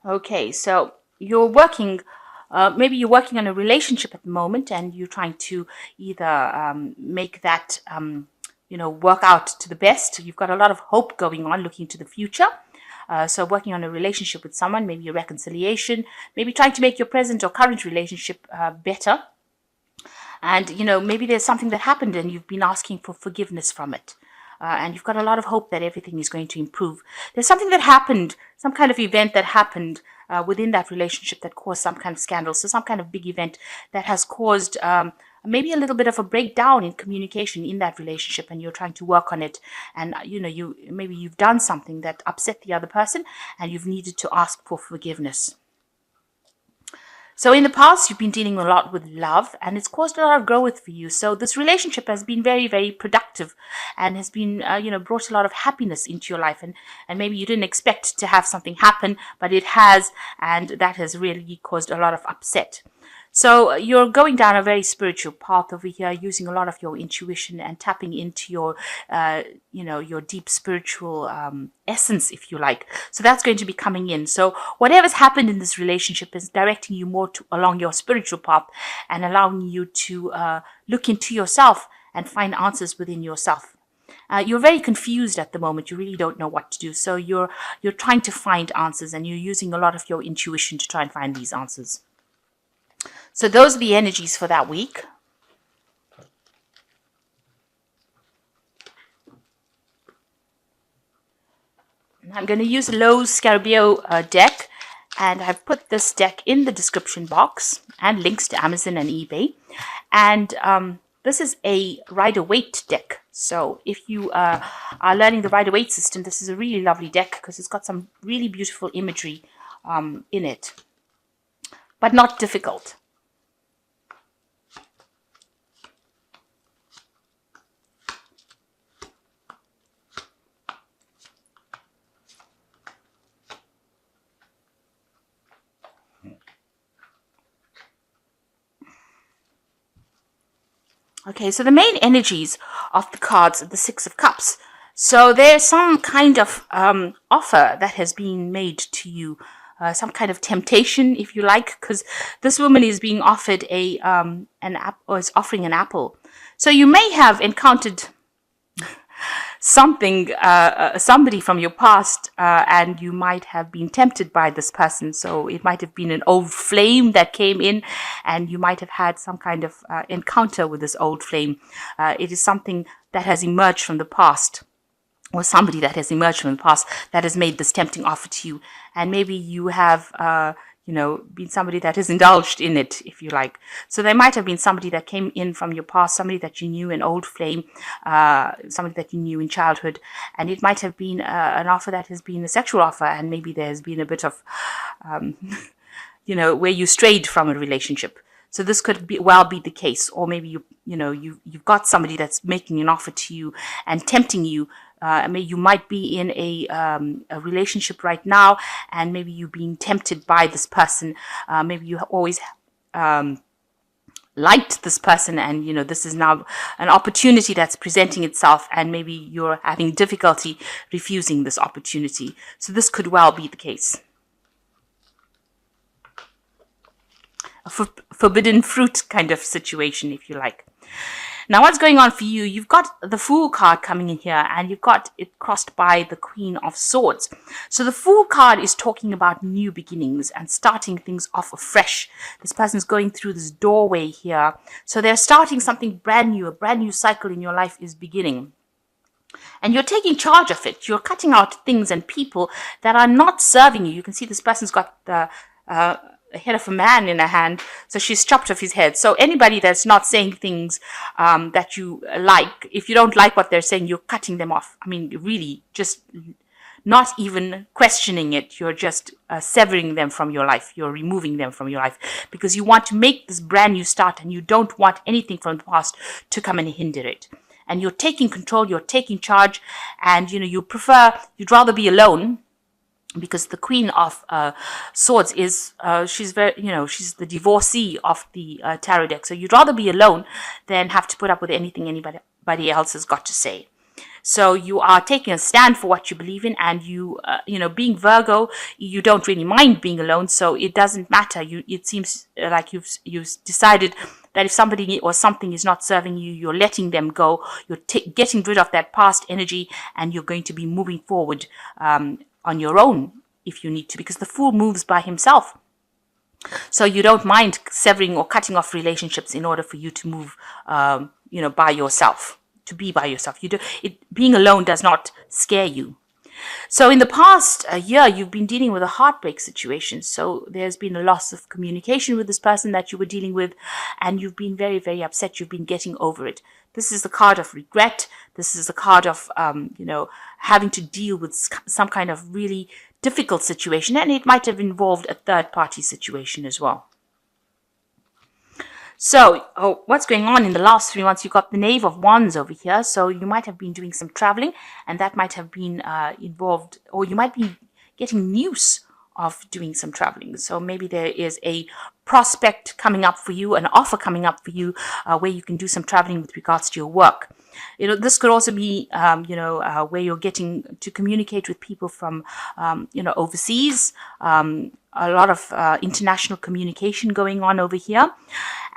Okay, so you're working, maybe you're working on a relationship at the moment, and you're trying to either make that, work out to the best. You've got a lot of hope going on, looking to the future. So working on a relationship with someone, maybe a reconciliation, maybe trying to make your present or current relationship better. And, maybe there's something that happened and you've been asking for forgiveness from it. And you've got a lot of hope that everything is going to improve. There's something that happened, some kind of event that happened within that relationship that caused some kind of scandal. So some kind of big event that has caused maybe a little bit of a breakdown in communication in that relationship, and you're trying to work on it. And you've done something that upset the other person, and you've needed to ask for forgiveness. So in the past, you've been dealing a lot with love, and it's caused a lot of growth for you. So this relationship has been very, very productive, and has been, brought a lot of happiness into your life. And maybe you didn't expect to have something happen, but it has, and that has really caused a lot of upset. So you're going down a very spiritual path over here, using a lot of your intuition and tapping into your deep spiritual essence, if you like. So that's going to be coming in. So whatever's happened in this relationship is directing you more along your spiritual path, and allowing you to look into yourself and find answers within yourself. You're very confused at the moment. You really don't know what to do. So you're trying to find answers, and you're using a lot of your intuition to try and find these answers. So those are the energies for that week. I'm going to use Lowe's Scarabeo deck, and I've put this deck in the description box and links to Amazon and eBay. And this is a Rider-Waite deck. So if you are learning the Rider-Waite system, this is a really lovely deck because it's got some really beautiful imagery in it, but not difficult. Okay, so the main energies of the cards are the Six of Cups. So there's some kind of offer that has been made to you, some kind of temptation, if you like, because this woman is being offered an app, or is offering an apple. So you may have encountered somebody from your past, and you might have been tempted by this person. So it might have been an old flame that came in, and you might have had some kind of encounter with this old flame. It is something that has emerged from the past, or somebody that has emerged from the past that has made this tempting offer to you. And maybe you have been somebody that has indulged in it, if you like. So there might have been somebody that came in from your past, somebody that you knew, an old flame, somebody that you knew in childhood, and it might have been an offer that has been a sexual offer, and maybe there's been a bit of, where you strayed from a relationship. So this could well be the case, or maybe you've got somebody that's making an offer to you and tempting you. You might be in a relationship right now, and maybe you're being tempted by this person. Maybe you always liked this person, and this is now an opportunity that's presenting itself, and maybe you're having difficulty refusing this opportunity. So this could well be the case. A forbidden fruit kind of situation, if you like. Now, what's going on for you? You've got the Fool card coming in here, and you've got it crossed by the Queen of Swords. So the Fool card is talking about new beginnings and starting things off afresh. This person's going through this doorway here. So they're starting something brand new. A brand new cycle in your life is beginning. And you're taking charge of it. You're cutting out things and people that are not serving you. You can see this person's got the head of a man in her hand, so she's chopped off his head. So anybody that's not saying things that you like, if you don't like what they're saying, you're cutting them off. I mean, really, just not even questioning it. You're just severing them from your life. You're removing them from your life, because you want to make this brand new start, and you don't want anything from the past to come and hinder it. And you're taking control, you're taking charge, and you'd rather be alone, because the Queen of Swords is, she's she's the divorcee of the tarot deck. So you'd rather be alone than have to put up with anything anybody else has got to say. So you are taking a stand for what you believe in, and being Virgo, you don't really mind being alone. So it doesn't matter. It seems like you've decided that if somebody or something is not serving you, you're letting them go. You're getting rid of that past energy, and you're going to be moving forward on your own if you need to, because the Fool moves by himself. So you don't mind severing or cutting off relationships in order for you to move, by yourself, to be by yourself. Being alone does not scare you. So in the past year, you've been dealing with a heartbreak situation. So there's been a loss of communication with this person that you were dealing with, and you've been very, very upset. You've been getting over it. This is the card of regret. This is the card of, having to deal with some kind of really difficult situation, and it might have involved a third-party situation as well. So, what's going on in the last 3 months? You've got the Knave of Wands over here. So you might have been doing some traveling, and that might have been involved, or you might be getting news of doing some traveling. So maybe there is a prospect coming up for you, an offer coming up for you, where you can do some traveling with regards to your work. This could also be, where you're getting to communicate with people from, overseas. A lot of international communication going on over here.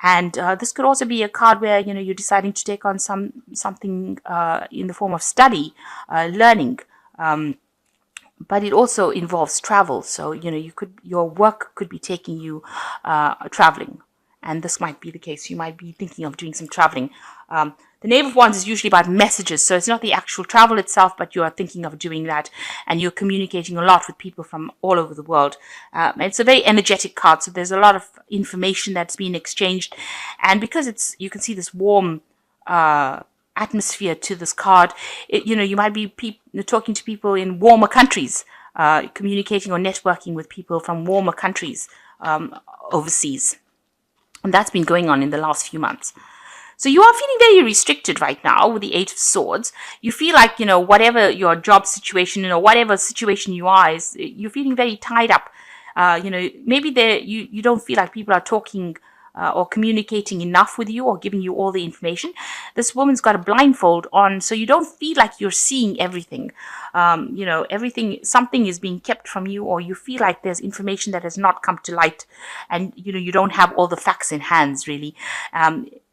And this could also be a card where, you're deciding to take on something in the form of study, learning. But it also involves travel. So, your work could be taking you traveling. And this might be the case. You might be thinking of doing some traveling. The Knave of Wands is usually about messages. So it's not the actual travel itself, but you are thinking of doing that. And you're communicating a lot with people from all over the world. It's a very energetic card. So there's a lot of information that's being exchanged. And because you can see this warm atmosphere to this card, you might be talking to people in warmer countries, communicating or networking with people from warmer countries overseas. And that's been going on in the last few months. So you are feeling very restricted right now with the Eight of Swords. You feel like, whatever your job situation, whatever situation you are, you're feeling very tied up. Maybe you don't feel like people are talking or communicating enough with you or giving you all the information. This woman's got a blindfold on, so you don't feel like you're seeing everything. Something is being kept from you, or you feel like there's information that has not come to light, and you don't have all the facts in hands, really.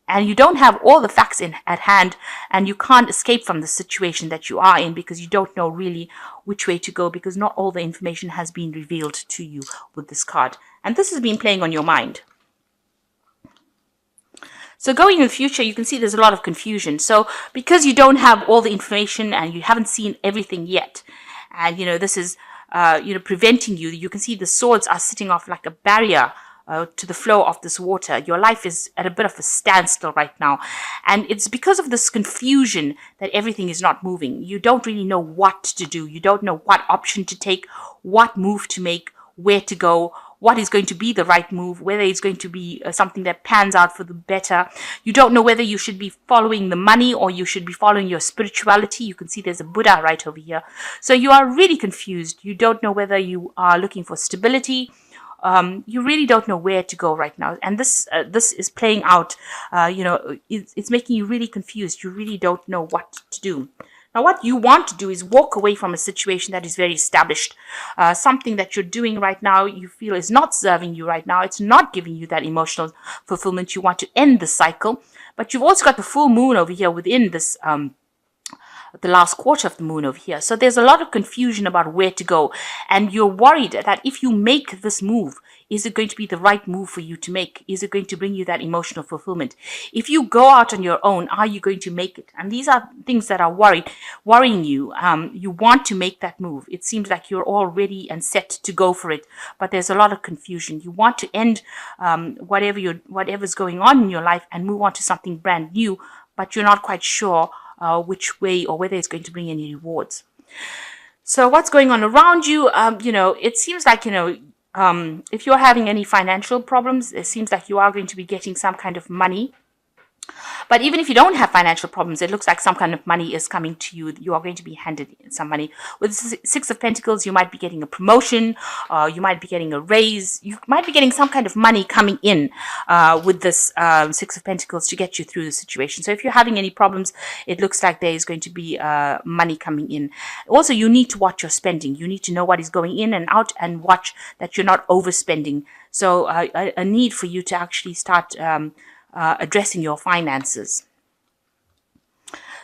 And you don't have all the facts at hand, and you can't escape from the situation that you are in because you don't know really which way to go, because not all the information has been revealed to you with this card. And this has been playing on your mind. So going in the future, you can see there's a lot of confusion. So because you don't have all the information and you haven't seen everything yet, and this is preventing you, you can see the swords are sitting off like a barrier to the flow of this water. Your life is at a bit of a standstill right now. And it's because of this confusion that everything is not moving. You don't really know what to do. You don't know what option to take, what move to make, where to go, what is going to be the right move, whether it's going to be something that pans out for the better. You don't know whether you should be following the money or you should be following your spirituality. You can see there's a Buddha right over here. So you are really confused. You don't know whether you are looking for stability. You really don't know where to go right now. And this is playing out, it's making you really confused. You really don't know what to do. Now, what you want to do is walk away from a situation that is very established. Something that you're doing right now, you feel is not serving you right now. It's not giving you that emotional fulfillment. You want to end the cycle. But you've also got the full moon over here within this the last quarter of the moon over here. So there's a lot of confusion about where to go. And you're worried that if you make this move, is it going to be the right move for you to make? Is it going to bring you that emotional fulfillment? If you go out on your own, are you going to make it? And these are things that are worrying you. You want to make that move. It seems like you're all ready and set to go for it, but there's a lot of confusion. You want to end whatever's going on in your life and move on to something brand new, but you're not quite sure which way or whether it's going to bring any rewards. So what's going on around you? It seems like, if you're having any financial problems, it seems like you are going to be getting some kind of money But even if you don't have financial problems, it looks like some kind of money is coming to you. You are going to be handed some money. With Six of Pentacles, you might be getting a promotion, you might be getting a raise, you might be getting some kind of money coming in with this Six of Pentacles to get you through the situation. So if you're having any problems, it looks like there is going to be money coming in. Also, you need to watch your spending. You need to know what is going in and out and watch that you're not overspending. So a need for you to actually start addressing your finances.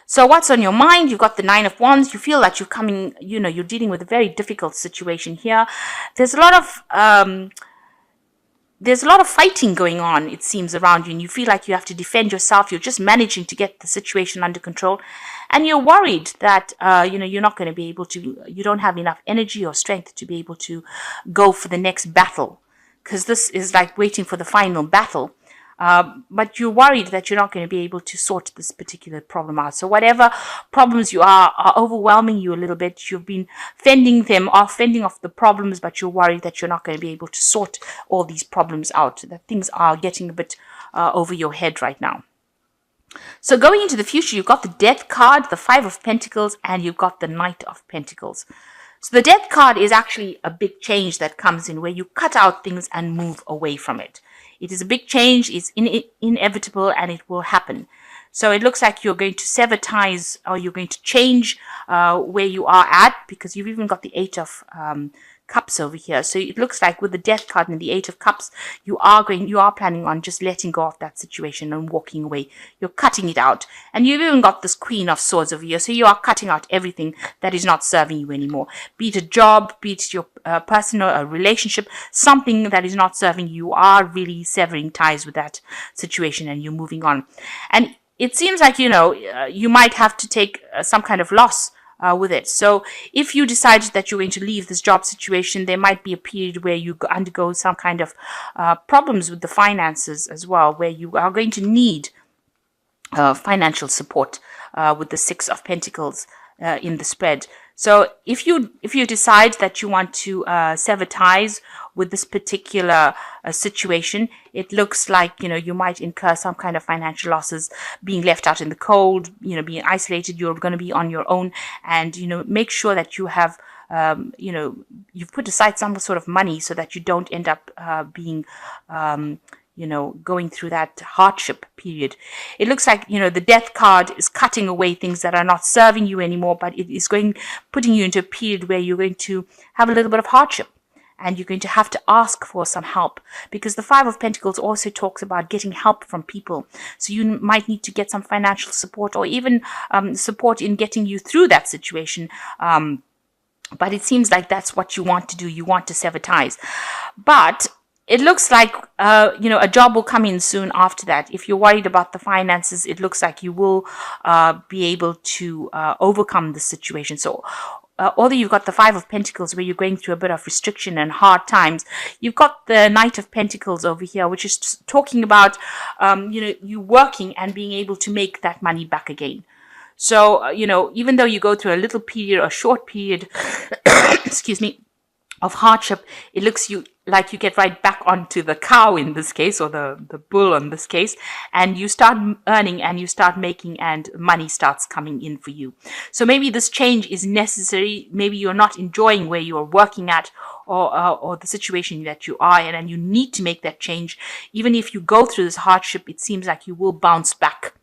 So what's on your mind? You've got the Nine of Wands. You feel that you're coming, you're dealing with a very difficult situation here. There's a lot of fighting going on, it seems, around you, and you feel like you have to defend yourself. You're just managing to get the situation under control, and you're worried that you're not going to be able to. You don't have enough energy or strength to be able to go for the next battle, because this is like waiting for the final battle. But you're worried that you're not going to be able to sort this particular problem out. So whatever problems you are overwhelming you a little bit. You've been fending off the problems, but you're worried that you're not going to be able to sort all these problems out, that things are getting a bit over your head right now. So going into the future, you've got the Death card, the Five of Pentacles, and you've got the Knight of Pentacles. So the Death card is actually a big change that comes in, where you cut out things and move away from it. It is a big change, it's inevitable, and it will happen. So it looks like you're going to sever ties, or you're going to change where you are at, because you've even got the Eight of Cups over here. So it looks like with the Death card and the Eight of Cups, you are planning on just letting go of that situation and walking away. You're cutting it out. And you've even got this Queen of Swords over here. So you are cutting out everything that is not serving you anymore. Be it a job, be it your personal relationship, something that is not serving you. You are really severing ties with that situation, and you're moving on. And it seems like, you might have to take some kind of loss with it. So if you decide that you're going to leave this job situation, there might be a period where you undergo some kind of problems with the finances as well, where you are going to need financial support with the Six of Pentacles in the spread. So if you decide that you want to sever ties with this particular situation, it looks like you might incur some kind of financial losses, being left out in the cold, being isolated. You're going to be on your own, and make sure that you have you've put aside some sort of money so that you don't end up being going through that hardship period. It looks like, the Death card is cutting away things that are not serving you anymore, but it is putting you into a period where you're going to have a little bit of hardship, and you're going to have to ask for some help, because the Five of Pentacles also talks about getting help from people. So you might need to get some financial support, or even support in getting you through that situation. But it seems like that's what you want to do. You want to sever ties. But it looks like, a job will come in soon after that. If you're worried about the finances, it looks like you will be able to overcome the situation. So although you've got the Five of Pentacles, where you're going through a bit of restriction and hard times, you've got the Knight of Pentacles over here, which is talking about, you working and being able to make that money back again. So, even though you go through a short period, excuse me, of hardship, it looks like you get right back onto the cow in this case, or the bull in this case, and you start earning and you start making, and money starts coming in for you. So maybe this change is necessary. Maybe you're not enjoying where you're working at, or the situation that you are in, and you need to make that change. Even if you go through this hardship, it seems like you will bounce back,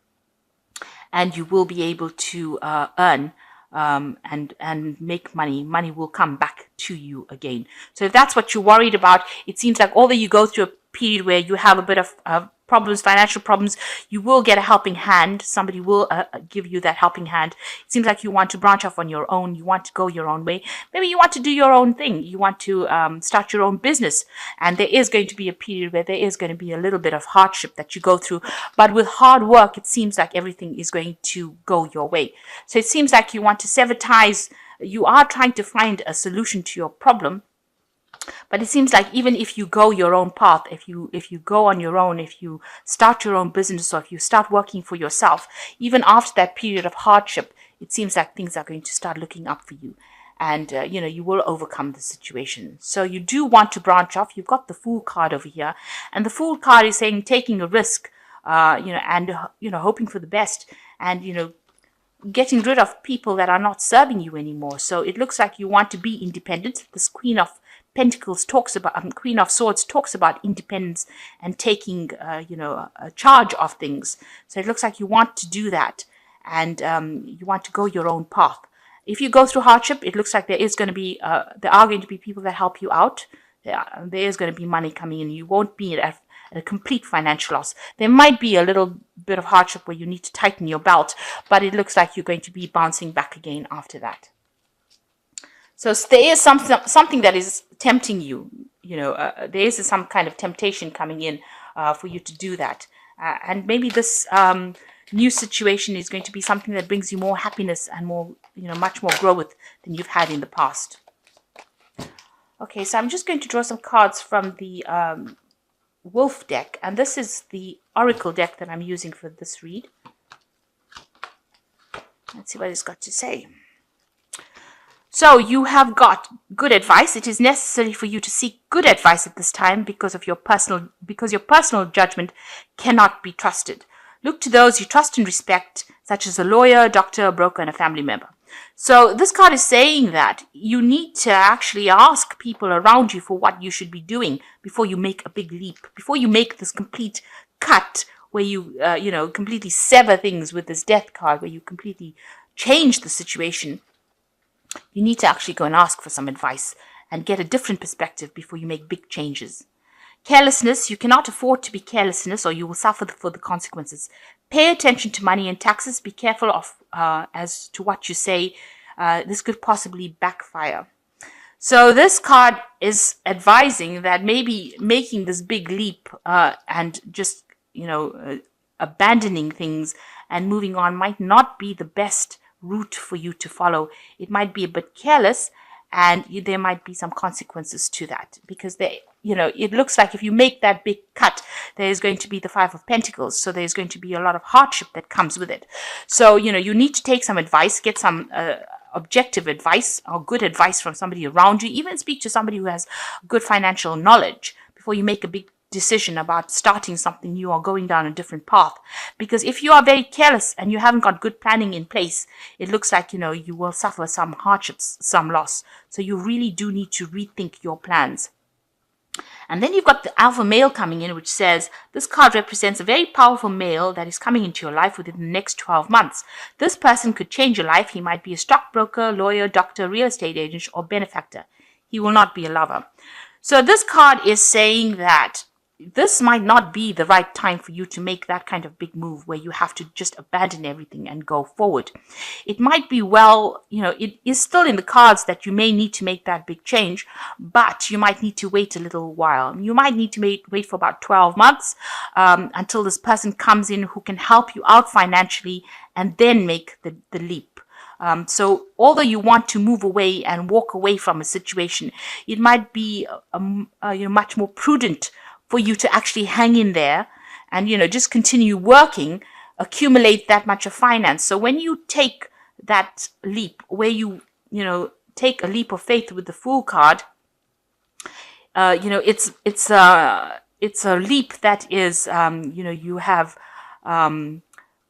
and you will be able to earn and make money. Money will come back to you again. So if that's what you're worried about, it seems like although you go through a period where you have a bit of problems, financial problems, you will get a helping hand. Somebody will give you that helping hand. It seems like you want to branch off on your own. You want to go your own way. Maybe you want to do your own thing. You want to start your own business. And there is going to be a period where there is going to be a little bit of hardship that you go through. But with hard work, it seems like everything is going to go your way. So it seems like you want to sever ties. You are trying to find a solution to your problem. But it seems like even if you go your own path, if you go on your own, if you start your own business, or if you start working for yourself, even after that period of hardship, it seems like things are going to start looking up for you. And, you will overcome the situation. So you do want to branch off. You've got the Fool card over here. And the Fool card is saying taking a risk and hoping for the best, and getting rid of people that are not serving you anymore. So it looks like you want to be independent. This Queen of Pentacles talks about, Queen of Swords talks about independence and taking, a charge of things. So it looks like you want to do that, and you want to go your own path. If you go through hardship, it looks like there are going to be people that help you out. There is going to be money coming in. You won't be at a complete financial loss. There might be a little bit of hardship where you need to tighten your belt, but it looks like you're going to be bouncing back again after that. So there is something that is tempting you. There is some kind of temptation coming in for you to do that. And maybe this new situation is going to be something that brings you more happiness and more, much more growth than you've had in the past. Okay, so I'm just going to draw some cards from the Wolf deck, and this is the Oracle deck that I'm using for this read. Let's see what it's got to say. So you have got good advice. It is necessary for you to seek good advice at this time because your personal judgment cannot be trusted. Look to those you trust and respect, such as a lawyer, a doctor, a broker, and a family member. So this card is saying that you need to actually ask people around you for what you should be doing before you make a big leap, before you make this complete cut where you, completely sever things with this death card, where you completely change the situation. You need to actually go and ask for some advice and get a different perspective before you make big changes. Carelessness, you cannot afford to be carelessness or you will suffer for the consequences. Pay attention to money and taxes. Be careful of as to what you say. This could possibly backfire. So this card is advising that maybe making this big leap and just, abandoning things and moving on might not be the best route for you to follow. It might be a bit careless, and there might be some consequences to that, because it looks like if you make that big cut, there is going to be the Five of Pentacles. So there's going to be a lot of hardship that comes with it. So, you need to take some advice, get some objective advice or good advice from somebody around you. Even speak to somebody who has good financial knowledge before you make a big decision about starting something new or going down a different path. Because if you are very careless and you haven't got good planning in place, it looks like, you will suffer some hardships, some loss. So you really do need to rethink your plans. And then you've got the alpha male coming in, which says this card represents a very powerful male that is coming into your life within the next 12 months. This person could change your life. He might be a stockbroker, lawyer, doctor, real estate agent, or benefactor. He will not be a lover. So this card is saying that this might not be the right time for you to make that kind of big move where you have to just abandon everything and go forward. It might be it is still in the cards that you may need to make that big change, but you might need to wait a little while. You might need to wait for about 12 months until this person comes in who can help you out financially and then make the leap. So although you want to move away and walk away from a situation, it might be much more prudent for you to actually hang in there and, just continue working, accumulate that much of finance. So when you take that leap, where you take a leap of faith with the Fool card, it's a leap that is, you have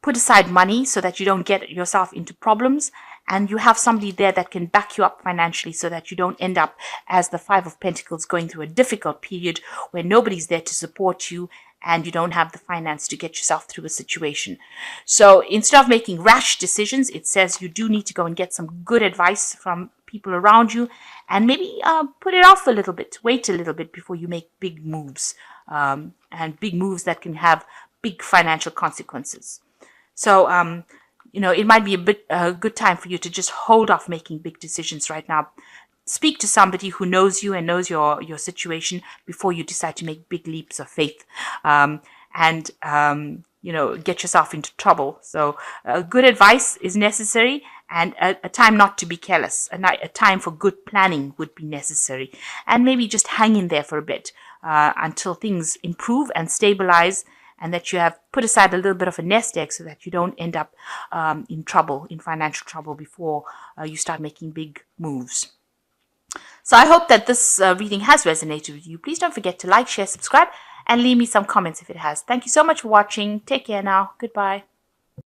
put aside money so that you don't get yourself into problems. And you have somebody there that can back you up financially so that you don't end up as the Five of Pentacles going through a difficult period where nobody's there to support you and you don't have the finance to get yourself through a situation. So instead of making rash decisions, it says you do need to go and get some good advice from people around you and maybe put it off a little bit, wait a little bit before you make big moves and big moves that can have big financial consequences. So, it might be a good time for you to just hold off making big decisions right now. Speak to somebody who knows you and knows your situation before you decide to make big leaps of faith and get yourself into trouble. So good advice is necessary, and a time not to be careless. A time for good planning would be necessary. And maybe just hang in there for a bit until things improve and stabilize, and that you have put aside a little bit of a nest egg so that you don't end up in financial trouble before you start making big moves. So I hope that this reading has resonated with you. Please don't forget to like, share, subscribe, and leave me some comments if it has. Thank you so much for watching. Take care now. Goodbye.